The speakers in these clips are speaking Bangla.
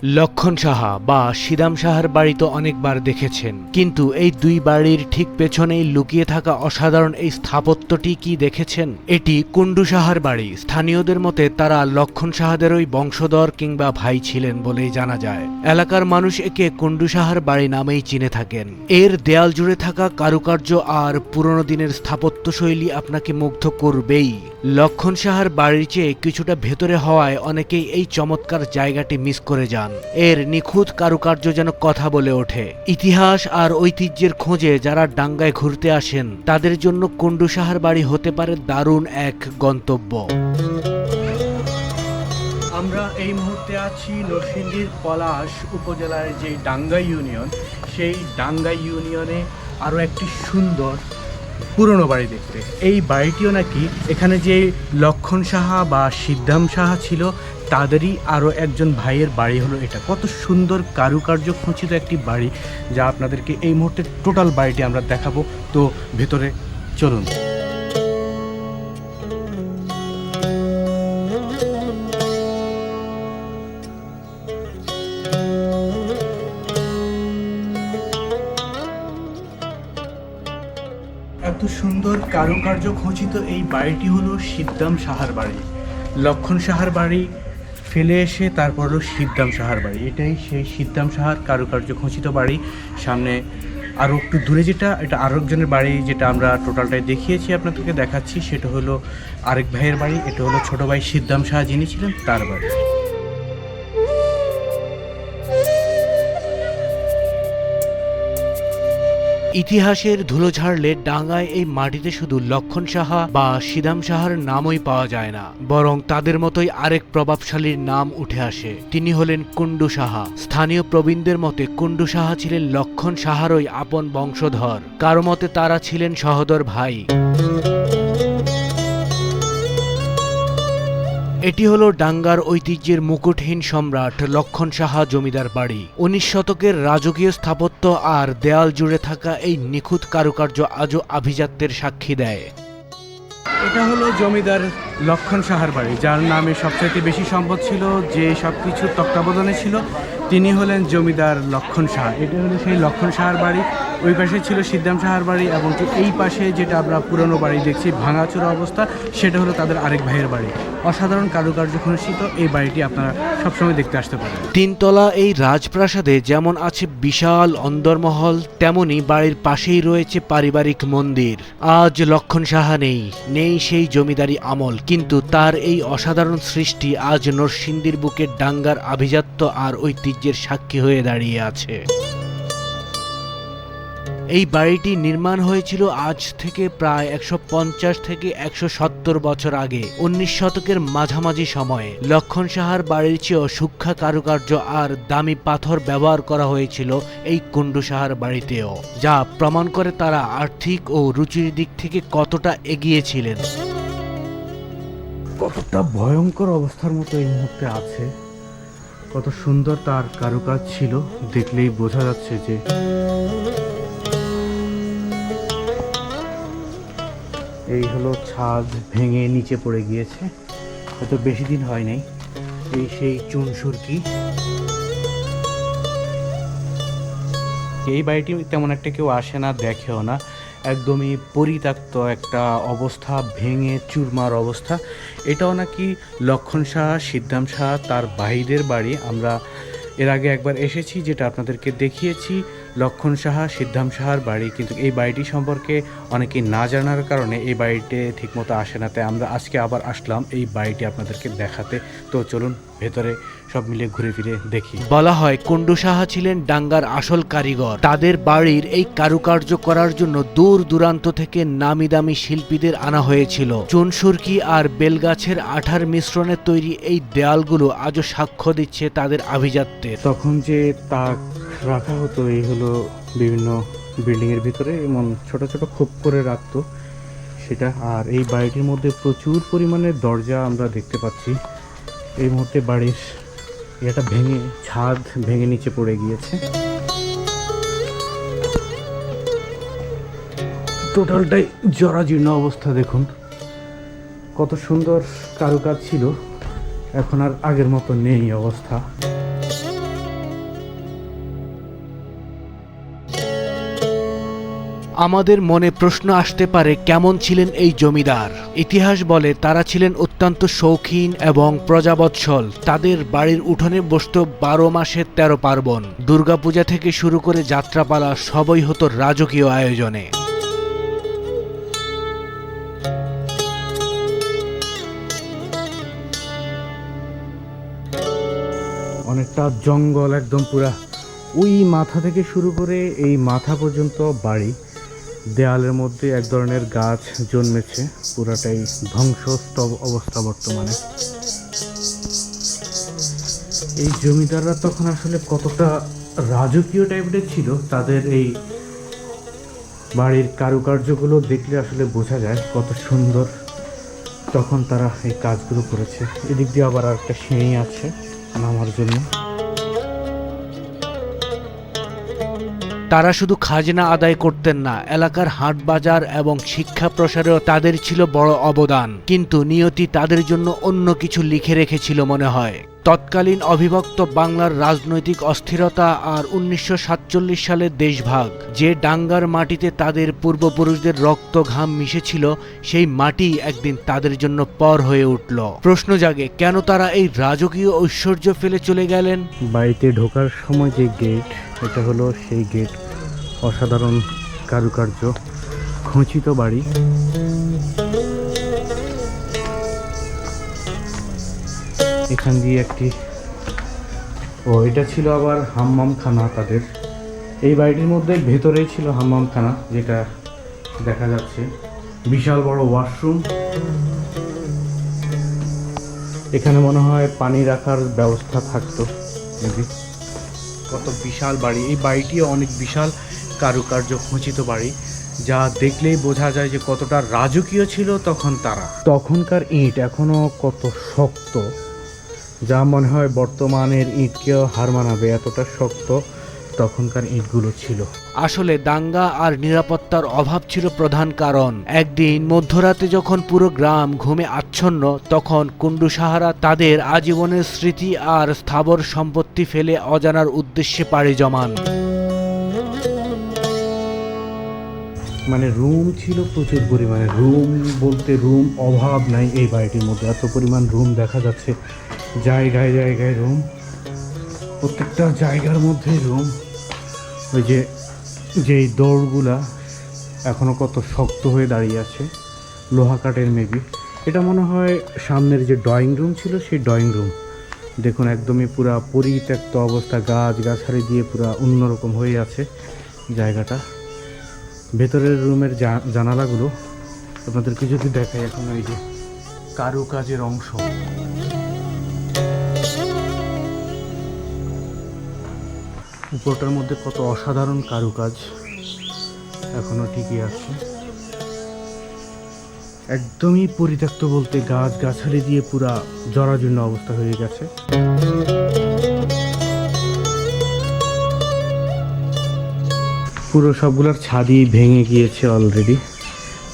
লক্ষণ সাহা বা সিদাম সাহার বাড়ি তো অনেকবার দেখেছেন, কিন্তু এই দুই বাড়ির ঠিক পেছনেই লুকিয়ে থাকা অসাধারণ এই স্থাপত্যটি কি দেখেছেন? এটি কুণ্ডু সাহার বাড়ি। স্থানীয়দের মতে তারা লক্ষণ সাহাদেরই বংশধর কিংবা ভাই ছিলেন বলেই জানা যায়। এলাকার মানুষ একে কুণ্ডু সাহার বাড়ি নামেই চিনে থাকেন। এর দেয়াল জুড়ে থাকা কারুকার্য আর পুরনো দিনের স্থাপত্যশৈলী আপনাকে মুগ্ধ করবেই। লক্ষণ সাহার বাড়ির চেয়ে কিছুটা ভেতরে হওয়ায় অনেকেই এই চমৎকার জায়গাটি মিস করে যান। এর নিখুঁত কারুকার্য যেন কথা বলে ওঠে। ইতিহাস আর ঐতিহ্যের খোঁজে যারা ডাঙ্গায় ঘুরতে আসেন তাদের জন্য কুণ্ডু সাহার বাড়ি হতে পারে দারুণ এক গন্তব্য। আমরা এই মুহূর্তে আছি নরসিংদীর পলাশ উপজেলার যে ডাঙ্গা ইউনিয়ন, সেই ডাঙ্গা ইউনিয়নে আরও একটি সুন্দর পুরনো বাড়ি দেখতে। এই বাড়িটিও নাকি এখানে যে লক্ষণ সাহা বা সিদ্ধাম সাহা ছিল তাদেরই আরও একজন ভাইয়ের বাড়ি হলো এটা। কত সুন্দর কারুকার্য খচিত একটি বাড়ি, যা আপনাদেরকে এই মুহূর্তে টোটাল বাড়িটি আমরা দেখাবো। তো ভেতরে চলুন। এত সুন্দর কারুকার্য খচিত এই বাড়িটি হলো সিদ্ধাম সাহার বাড়ি। লক্ষণ সাহার বাড়ি ফেলে এসে তারপর হলো সিদ্ধাম সাহার বাড়ি। এটাই সেই সিদ্ধাম সাহার কারুকার্য খচিত বাড়ি। সামনে আরও একটু দূরে যেটা, এটা আরেকজনের বাড়ি, যেটা আমরা টোটালটাই দেখিয়েছি আপনাদেরকে দেখাচ্ছি, সেটা হলো আরেক ভাইয়ের বাড়ি। এটা হলো ছোট ভাই সিদ্ধাম সাহা যিনি ছিলেন তার বাড়ি। ইতিহাসের ধুলো ঝাড়লে ডাঙ্গায় এই মাটিতে শুধু লক্ষণ সাহা বা সিদাম সাহার নামই পাওয়া যায় না, বরং তাদের মতোই আরেক প্রভাবশালীর নাম উঠে আসে। তিনি হলেন কুণ্ডু সাহা। স্থানীয় প্রবীণদের মতে কুণ্ডু সাহা ছিলেন লক্ষণ সাহারই আপন বংশধর। কারো মতে তারা ছিলেন সহোদর ভাই। এটি হলো ডাঙ্গার ঐতিহ্যের মুকুটহীন সম্রাট লক্ষণ সাহা জমিদার বাড়ি। 19 শতকের রাজকীয় স্থাপত্য আর দেয়াল জুড়ে থাকা এই নিখুঁত কারুকার্য আজও আভিজাত্যের সাক্ষী দেয়। এটা হলো জমিদার লক্ষণ সাহার বাড়ি, যার নামে সবচেয়ে বেশি সম্পদ ছিল, যে সবকিছু তত্ত্বাবধানে ছিল, তিনি হলেন জমিদার লক্ষণ সাহা। এটা হলো সেই লক্ষণ সাহার বাড়ি। ওই পাশে ছিল সিদ্ধাম সাহার বাড়ি, এবং এই পাশে যেটা আমরা পুরনো বাড়ি দেখছি ভাঙাচোরা অবস্থা, সেটা হলো তাদের আরেক ভাইয়ের বাড়ি। অসাধারণ কারুকার্য খচিত এই বাড়িটি আপনারা সবসময় দেখতে আসতে পারেন। তিনতলা এই রাজপ্রাসাদে যেমন আছে বিশাল অন্দরমহল, তেমনি বাড়ির পাশেই রয়েছে পারিবারিক মন্দির। আজ লক্ষণ সাহা নেই সেই জমিদারি আমল, কিন্তু তার এই অসাধারণ সৃষ্টি আজ নরসিংদীর বুকে ডাঙ্গার আভিজাত্য আর ঐতিহ্যের সাক্ষী হয়ে দাঁড়িয়ে আছে। এই বাড়িটি নির্মাণ হয়েছিল আজ থেকে প্রায় 150 থেকে 170 বছর আগে, 19 শতকের মাঝামাঝি সময়ে। লক্ষণ সাহার বাড়ির চেয়েও সূক্ষ্ম কারুকার্য আর দামি পাথর ব্যবহার করা হয়েছিল এই কুণ্ডু সাহার বাড়িতেও, যা প্রমাণ করে তারা আর্থিক ও রুচির দিক থেকে কতটা এগিয়ে ছিলেন। কতটা ভয়ঙ্কর অবস্থার মতো এই মুহূর্তে আছে। কত সুন্দর তার কারুকাজ ছিল, দেখলেই বোঝা যাচ্ছে যে এই হলো ছাদ ভেঙে নিচে পড়ে গিয়েছে, হয়তো বেশি দিন হয় নাই। এই সেই চুনসুরকি। এই বাড়িটি তেমন একটা কেউ আসে না, দেখেও না, একদমই পরিত্যক্ত একটা অবস্থা, ভেঙে চুরমার অবস্থা। এটাও নাকি লক্ষণ সাহা সিদ্ধাম সাহা তার ভাইদের বাড়ি। আমরা এর আগে একবার এসেছি, যেটা আপনাদেরকে দেখিয়েছি, লক্ষণ সাহা সিদ্ধাম সাহার বাড়ি। কিন্তু এই বাড়িটি সম্পর্কে অনেকে না জানার কারণে এই বাড়িতে ঠিকমতো আসে না, তাই আমরা আজকে আবার আসলাম এই বাড়িটি আপনাদেরকে দেখাতে। তো চলুন ভেতরে সব মিলে ঘুরে ফিরে দেখি। বলা হয় কুণ্ডু সাহা ছিলেন ডাঙ্গার আসল কারিগর। তাদের বাড়ির এই কারুকার্য করার জন্য দূর দূরান্ত থেকে নামি দামি শিল্পীদের আনা হয়েছিল। চুনসুরকি আর বেলগাছের আঠার মিশ্রণে তৈরি এই দেয়ালগুলো আজও সাক্ষ্য দিচ্ছে তাদের আভিজাত্যের। তখন যে তাক রাখা হতো এই হলো বিভিন্ন বিল্ডিংয়ের ভিতরে, এমন ছোট ছোট খোপ করে রাখতো সেটা। আর এই বাড়িটির মধ্যে প্রচুর পরিমাণে দরজা আমরা দেখতে পাচ্ছি। এই মুহূর্তে বাড়ির এটা ভেঙে, ছাদ ভেঙে নিচে পড়ে গিয়েছে। টোটালটাই জরাজীর্ণ অবস্থা। দেখুন কত সুন্দর কারুকাজ ছিল, এখন আর আগের মতো নেই অবস্থা। আমাদের মনে প্রশ্ন আসতে পারে কেমন ছিলেন এই জমিদার। ইতিহাস বলে তারা ছিলেন অত্যন্ত শৌখিন এবং প্রজাবৎসল। তাদের বাড়ির উঠোনে বসত 12 মাসে 13 পার্বণ। দুর্গাপূজা থেকে শুরু করে যাত্রাপালা সবই হতো রাজকীয় আয়োজনে। অনেকটা জঙ্গল, একদম পুরা ওই মাথা থেকে শুরু করে এই মাথা পর্যন্ত বাড়ি। দেয়ালের মধ্যে এক ধরনের গাছ জন্মেছে, পুরাটাই ধ্বংসস্তব অবস্থা বর্তমানে। এই জমিদাররা তখন আসলে কতটা রাজকীয় টাইপের ছিল, তাদের এই বাড়ির কারুকার্যগুলো দেখলে আসলে বোঝা যায় কত সুন্দর তখন তারা এই কাজগুলো করেছে। এদিক দিয়ে আবার একটা সিঁড়ি আছে নামার জন্য। তারা শুধু খাজনা আদায় করতেন না, এলাকার হাট বাজার এবং শিক্ষা প্রসারেও তাদের ছিল বড় অবদান। কিন্তু নিয়তি তাদের জন্য অন্য কিছু লিখে রেখেছিল মনে হয়। তৎকালীন অবিভক্ত বাংলার রাজনৈতিক অস্থিরতা আর 1947 সালের দেশভাগ, যে ডাঙ্গার মাটিতে তাদের পূর্বপুরুষদের রক্ত ঘাম মিশেছিল, সেই মাটি একদিন তাদের জন্য পর হয়ে উঠল। প্রশ্ন জাগে, কেন তারা এই রাজকীয় ঐশ্বর্য ফেলে চলে গেলেন? বাড়িতে ঢোকার সময় যে গেট, এটা হলো সেই গেট। অসাধারণ কারুকার্য, খচিত বাড়ি। এখান দিয়ে একটি এটা ছিল আবার হাম্মামখানা তাদের। এই বাড়িটির মধ্যে ভেতরেই ছিল হাম্মামখানা, যেটা দেখা যাচ্ছে। বিশাল বড় ওয়াশরুম। এখানে মনে হয় পানি রাখার ব্যবস্থা থাকতো। কত বিশাল বাড়ি! এই বাড়িটিও অনেক বিশাল কারুকার্য খচিত বাড়ি, যা দেখলেই বোঝা যায় যে কতটা রাজকীয় ছিল তখন তারা। তখনকার ইট এখনো কত শক্ত, যা মনে হয় বর্তমানের ইটকেও হার মানাবে, এতটা শক্ত তখনকার ইটগুলো ছিল। আসলে দাঙ্গা আর নিরাপত্তার অভাব ছিল প্রধান কারণ। একদিন মধ্যরাতে যখন পুরো গ্রাম ঘুমে আচ্ছন্ন, তখন কুন্ডু সাহারা তাদের আজীবনের স্মৃতি আর স্থাবর সম্পত্তি ফেলে অজানার উদ্দেশ্যে পাড়ি জমান। মানে রুম ছিল প্রচুর পরিমাণে, রুম বলতে রুম অভাব নাই এই বাড়িটির মধ্যে। এত পরিমাণ রুম দেখা যাচ্ছে, জায়গায় জায়গায় রুম, প্রত্যেকটা জায়গার মধ্যে রুম। ওই যেই দৌড়গুলা এখনও কত শক্ত হয়ে দাঁড়িয়ে আছে, লোহা কাঠের মেবি। এটা মনে হয় সামনের যে ড্রয়িং রুম ছিল সেই ড্রয়িং রুম। দেখুন একদমই পুরা পরিত্যক্ত অবস্থা, গাছগাছালি দিয়ে পুরা অন্যরকম হয়ে আছে জায়গাটা। ভেতরের রুমের জানালাগুলো আপনাদেরকে যদি দেখাই, এখন ওই যে কারুকাজের অংশ। উপরটার মধ্যে কত অসাধারণ কারুকাজ এখনো ঠিকই আছে। একদমই পরিত্যক্ত বলতে গাছগাছালি দিয়ে পুরা জরাজীর্ণ অবস্থা হয়ে গেছে। পুরো সবগুলোর ছাদই ভেঙে গিয়েছে অলরেডি,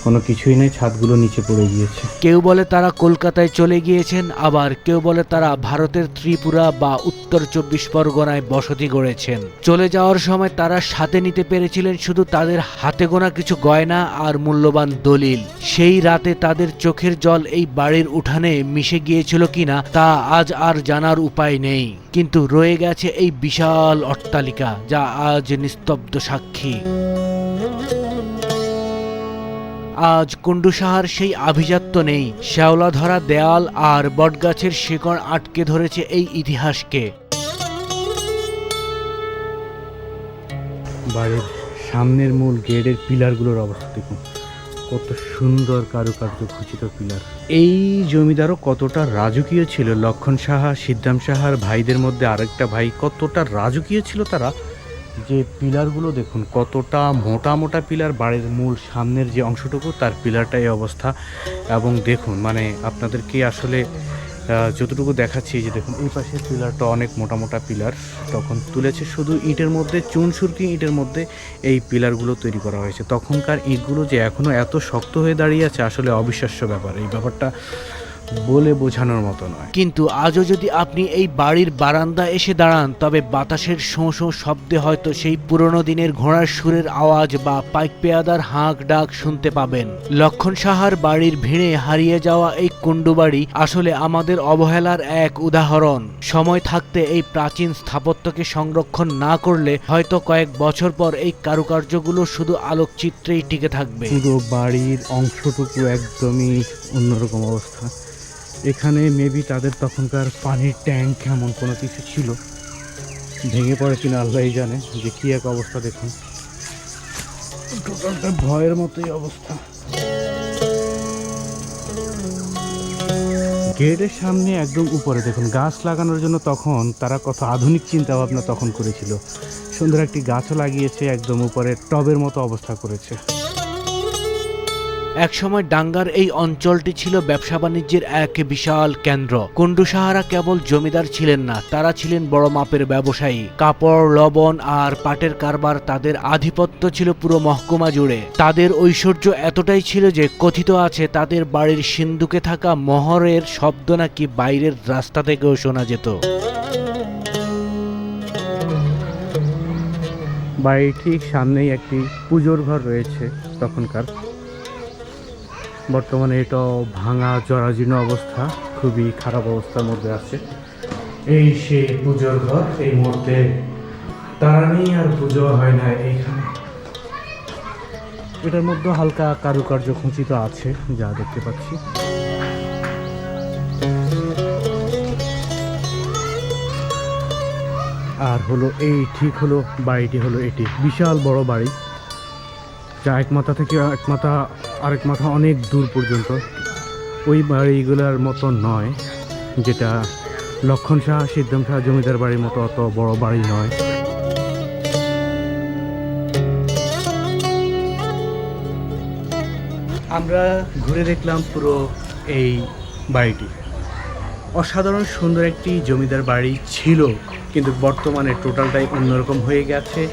কোনো কিছুই নেই, ছাদগুলো নিচে পড়ে গিয়েছে। কেউ বলে তারা কলকাতায় চলে গিয়েছেন, আবার কেউ বলে তারা ভারতের ত্রিপুরা বা উত্তর 24 পরগনায় বসতি গড়েছেন। চলে যাওয়ার সময় তারা সাথে নিতে পেরেছিলেন শুধু তাদের হাতে গোনা কিছু গয়না আর মূল্যবান দলিল। সেই রাতে তাদের চোখের জল এই বাড়ির উঠানে মিশে গিয়েছিল কিনা তা আজ আর জানার উপায় নেই, কিন্তু রয়ে গেছে এই বিশাল অট্টালিকা, যা আজ নিস্তব্ধ সাক্ষী। আজ কুন্ডু সাহার সেই আভিজাত্য নেই, শ্যাওলা ধরা দেয়াল আর বটগাছের শিকড় আটকে ধরেছে এই ইতিহাসকে। বাড়ির সামনের মূল গেটের পিলারগুলোর অবস্থা দেখুন, কত সুন্দর কারুকার্য খচিত পিলার। এই জমিদারও কতটা রাজকীয় ছিল। লক্ষণ সাহা, সিদ্ধাম সাহার ভাইদের মধ্যে আরেকটা ভাই, কতটা রাজকীয় ছিল তারা। যে পিলারগুলো দেখুন, কতটা মোটা মোটা পিলার। বাড়ির মূল সামনের যে অংশটুকু, তার পিলারটাই অবস্থা। এবং দেখুন, মানে আপনাদেরকে আসলে যতটুকু দেখাচ্ছি, যে দেখুন এই পাশের পিলারটা অনেক মোটা মোটা পিলার তখন তুলেছে। শুধু ইটের মধ্যে, চুন সুরকি ইটের মধ্যে এই পিলারগুলো তৈরি করা হয়েছে। তখনকার ইটগুলো যে এখনও এত শক্ত হয়ে দাঁড়িয়ে আছে, আসলে অবিশ্বাস্য ব্যাপার। এই ব্যাপারটা বলে বোঝানোর মতো নয়। কিন্তু আজও যদি আপনি এই বাড়ির বারান্দা এসে দাঁড়ান, তবে বাতাসের শোঁ শোঁ শব্দে হয়তো সেই পুরনো দিনের ঘোড়ার সুরের আওয়াজ বা পাইক পেয়াদার হাঁক ডাক শুনতে পাবেন। লক্ষণ সাহার বাড়ির ভিড়ে হারিয়ে যাওয়া এই কুণ্ডুবাড়ি আসলে আমাদের অবহেলার এক উদাহরণ। সময় থাকতে এই প্রাচীন স্থাপত্যকে সংরক্ষণ না করলে হয়তো কয়েক বছর পর এই কারুকার্যগুলো শুধু আলোকচিত্রেই টিকে থাকবে। পুরো বাড়ির অংশটুকু একদমই অন্যরকম অবস্থা। এখানে মেবি তাদের তখনকার পানির ট্যাঙ্ক এমন কোনো কিছু ছিল, ভেঙে পড়ে কিনা আল্লাহই জানে। যে কি এক অবস্থা দেখুন, টোটালটা ভয়ের মতোই অবস্থা। গেটের সামনে একদম উপরে দেখুন গাছ লাগানোর জন্য তখন তারা কত আধুনিক চিন্তা ভাবনা তখন করেছিল। সুন্দর একটি গাছও লাগিয়েছে, একদম উপরে টবের মতো অবস্থা করেছে। একসময় ডাঙ্গার এই অঞ্চলটি ছিল ব্যবসা বাণিজ্যের এক বিশাল কেন্দ্র। কুণ্ডু সাহারা কেবল জমিদার ছিলেন না, তারা ছিলেন বড় মাপের ব্যবসায়ী। কাপড়, লবণ আর পাটের কারবার, তাদের আধিপত্য ছিল পুরো মহকুমা জুড়ে। তাদের ঐশ্বর্য এতটাই ছিল যে কথিত আছে তাদের বাড়ির সিন্ধুকে থাকা মোহরের শব্দ নাকি বাইরের রাস্তা থেকেও শোনা যেত। বাড়ির ঠিক সামনেই একটি পুজোর ঘর রয়েছে তখনকার। বর্তমানে এটাও ভাঙা জরাজীর্ণ অবস্থা, খুবই খারাপ অবস্থার মধ্যে আছে। এই সে পুজোর ঘর, এই মুহূর্তে তারা নেই আর পুজো হয় না এইখানে। এটার মধ্যে হালকা কারুকার্য খচিত আছে যা দেখতে পাচ্ছি। আর হলো এই ঠিক হলো বাড়িটি হলো এটি, বিশাল বড় বাড়ি, যা এক মাথা থেকে এক মাথা আরেক মাথা অনেক দূর পর্যন্ত। ওই বাড়িগুলোর মতো নয়, যেটা লক্ষণ শাহ, সিদ্ধাম শাহ জমিদার বাড়ির মতো অত বড় বাড়ি নয়। আমরা ঘুরে দেখলাম পুরো এই বাড়িটি। অসাধারণ সুন্দর একটি জমিদার বাড়ি ছিল, কিন্তু বর্তমানে টোটালটাই অন্যরকম হয়ে গেছে,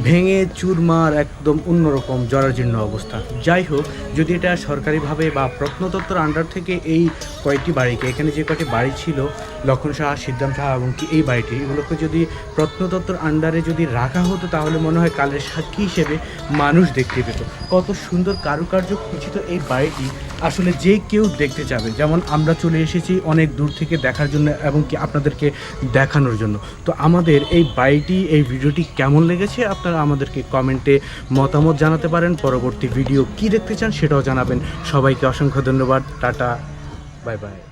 ভেঙে চুরমার একদম অন্যরকম জরাজীর্ণ অবস্থা। যাই হোক, যদি এটা সরকারিভাবে বা প্রত্নতত্ত্বর আন্ডার থেকে এই কয়েকটি বাড়িকে, এখানে যে কয়েকটি বাড়ি ছিল লক্ষণ শাহ, সিদ্ধাম শাহ এবং কি এই বাড়িটি, এগুলোকে যদি প্রত্নতত্ত্বর আন্ডারে যদি রাখা হতো তাহলে মনে হয় কালের সাক্ষী হিসেবে মানুষ দেখতে পেত। কত সুন্দর কারুকার্য খচিত এই বাড়িটি, আসলে যে কেউ দেখতে যাবে। যেমন আমরা চলে এসেছি অনেক দূর থেকে দেখার জন্য এবং কি আপনাদেরকে দেখানোর জন্য। তো আমাদের এই বাড়িটি, এই ভিডিওটি কেমন লেগেছে আপনারা আমাদেরকে কমেন্টে মতামত জানাতে পারেন। পরবর্তী ভিডিও কি দেখতে চান সেটাও জানাবেন। সবাইকে অসংখ্য ধন্যবাদ। Tata, bye bye.